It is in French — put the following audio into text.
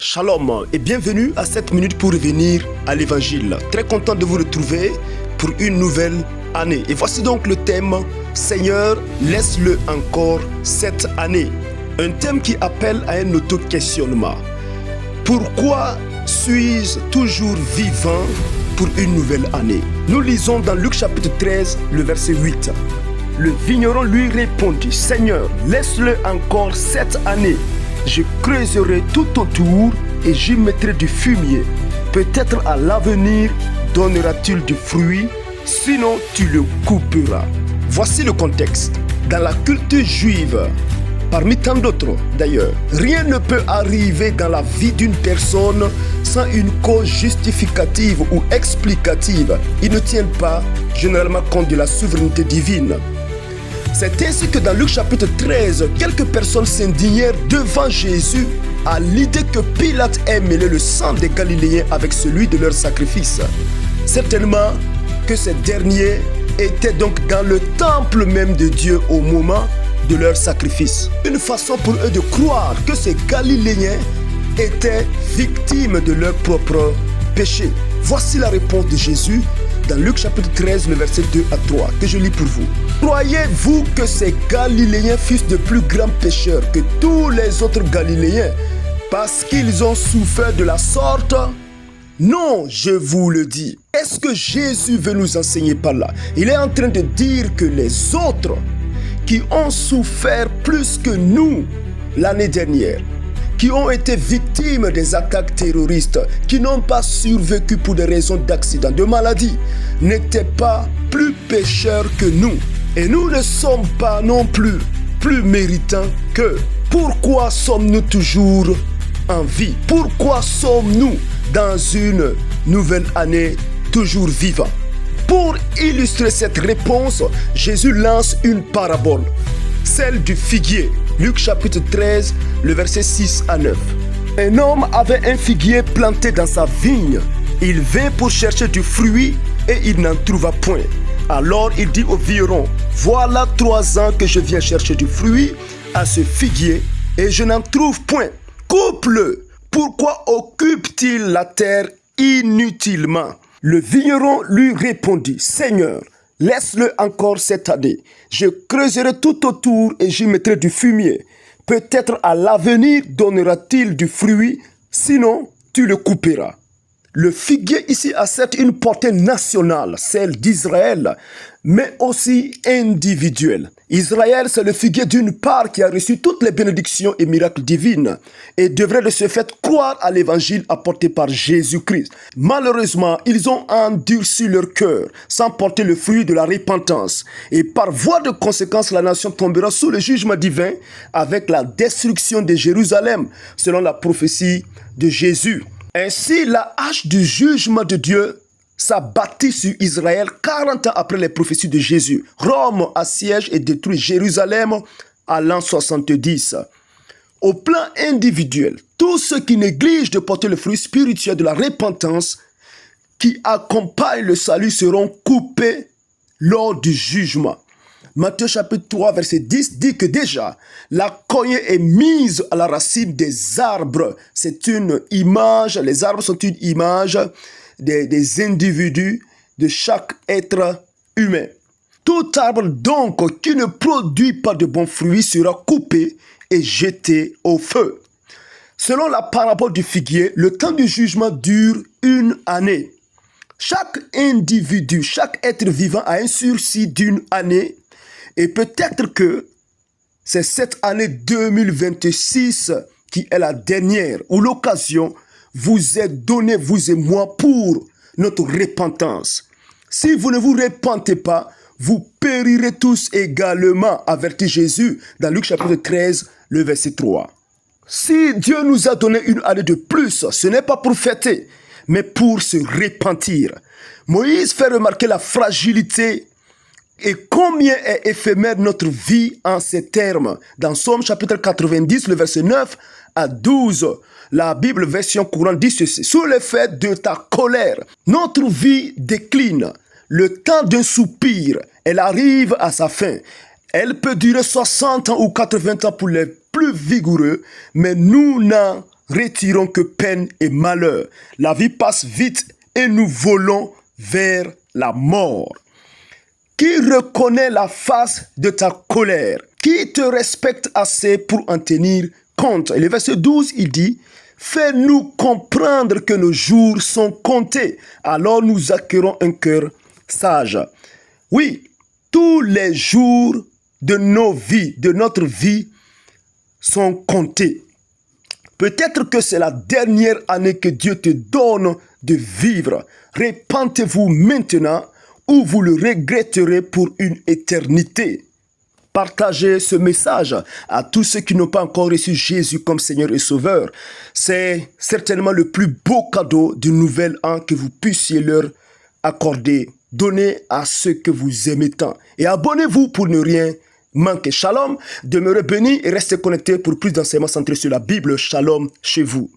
Shalom et bienvenue à cette minute pour revenir à l'évangile. Très content de vous retrouver pour une nouvelle année. Et voici donc le thème « Seigneur, laisse-le encore cette année ». Un thème qui appelle à un auto-questionnement. Pourquoi suis-je toujours vivant pour une nouvelle année? Nous lisons dans Luc chapitre 13, le verset 8. Le vigneron lui répondit « Seigneur, laisse-le encore cette année. Je creuserai tout autour et j'y mettrai du fumier. Peut-être à l'avenir donnera-t-il du fruit, sinon tu le couperas. » Voici le contexte. Dans la culture juive, parmi tant d'autres d'ailleurs, rien ne peut arriver dans la vie d'une personne sans une cause justificative ou explicative. Ils ne tiennent pas généralement compte de la souveraineté divine. C'est ainsi que dans Luc chapitre 13, quelques personnes s'indignèrent devant Jésus à l'idée que Pilate ait mêlé le sang des Galiléens avec celui de leur sacrifice. Certainement que ces derniers étaient donc dans le temple même de Dieu au moment de leur sacrifice. Une façon pour eux de croire que ces Galiléens étaient victimes de leur propre péché. Voici la réponse de Jésus dans Luc chapitre 13, le verset 2 à 3, que je lis pour vous. Croyez-vous que ces Galiléens fussent de plus grands pécheurs que tous les autres Galiléens parce qu'ils ont souffert de la sorte? Non, je vous le dis. Est-ce que Jésus veut nous enseigner par là? Il est en train de dire que les autres qui ont souffert plus que nous l'année dernière, qui ont été victimes des attaques terroristes, qui n'ont pas survécu pour des raisons d'accident, de maladie, n'étaient pas plus pécheurs que nous. Et nous ne sommes pas non plus méritants qu'eux. Pourquoi sommes-nous toujours en vie? Pourquoi sommes-nous dans une nouvelle année toujours vivants? Pour illustrer cette réponse, Jésus lance une parabole, celle du figuier. Luc chapitre 13, le verset 6 à 9. Un homme avait un figuier planté dans sa vigne. Il vint pour chercher du fruit et il n'en trouva point. Alors il dit au vigneron, « Voilà 3 ans que je viens chercher du fruit à ce figuier et je n'en trouve point. Coupe-le. Pourquoi occupe-t-il la terre inutilement ?» Le vigneron lui répondit, « Seigneur, laisse-le encore cette année. Je creuserai tout autour et j'y mettrai du fumier. Peut-être à l'avenir donnera-t-il du fruit, sinon tu le couperas. » Le figuier ici a certes une portée nationale, celle d'Israël, mais aussi individuelle. Israël, c'est le figuier d'une part qui a reçu toutes les bénédictions et miracles divines et devrait de ce fait croire à l'évangile apporté par Jésus-Christ. Malheureusement, ils ont endurci leur cœur sans porter le fruit de la repentance. Et par voie de conséquence, la nation tombera sous le jugement divin avec la destruction de Jérusalem, selon la prophétie de Jésus. Ainsi, la hache du jugement de Dieu s'abattit sur Israël 40 ans après les prophéties de Jésus. Rome assiège et détruit Jérusalem à l'an 70. Au plan individuel, tous ceux qui négligent de porter le fruit spirituel de la repentance qui accompagne le salut seront coupés lors du jugement. Matthieu chapitre 3 verset 10 dit que déjà la cognée est mise à la racine des arbres. C'est une image, les arbres sont une image des individus, de chaque être humain. Tout arbre donc qui ne produit pas de bons fruits sera coupé et jeté au feu. Selon la parabole du figuier, le temps du jugement dure 1 année. Chaque individu, chaque être vivant a un sursis d'1 année. Et peut-être que c'est cette année 2026 qui est la dernière, où l'occasion vous est donnée, vous et moi, pour notre repentance. Si vous ne vous repentez pas, vous périrez tous également, avertit Jésus dans Luc chapitre 13, le verset 3. Si Dieu nous a donné 1 année de plus, ce n'est pas pour fêter, mais pour se repentir. Moïse fait remarquer la fragilité et combien est éphémère notre vie en ces termes. Dans Somme chapitre 90, le verset 9 à 12, la Bible version courante dit ceci. « Sous l'effet de ta colère, notre vie décline. Le temps d'un soupir, elle arrive à sa fin. Elle peut durer 60 ans ou 80 ans pour les plus vigoureux, mais nous n'en retirons que peine et malheur. La vie passe vite et nous volons vers la mort. Qui reconnaît la face de ta colère? Qui te respecte assez pour en tenir compte? Et le verset 12, il dit, « Fais-nous comprendre que nos jours sont comptés, alors nous acquérons un cœur sage. » Oui, tous les jours de nos vies, de notre vie, sont comptés. Peut-être que c'est la dernière année que Dieu te donne de vivre. Repentez-vous maintenant ou vous le regretterez pour une éternité. Partagez ce message à tous ceux qui n'ont pas encore reçu Jésus comme Seigneur et Sauveur. C'est certainement le plus beau cadeau du nouvel an que vous puissiez leur accorder. Donnez à ceux que vous aimez tant. Et abonnez-vous pour ne rien manquer. Shalom, demeurez bénis et restez connectés pour plus d'enseignements centrés sur la Bible. Shalom chez vous.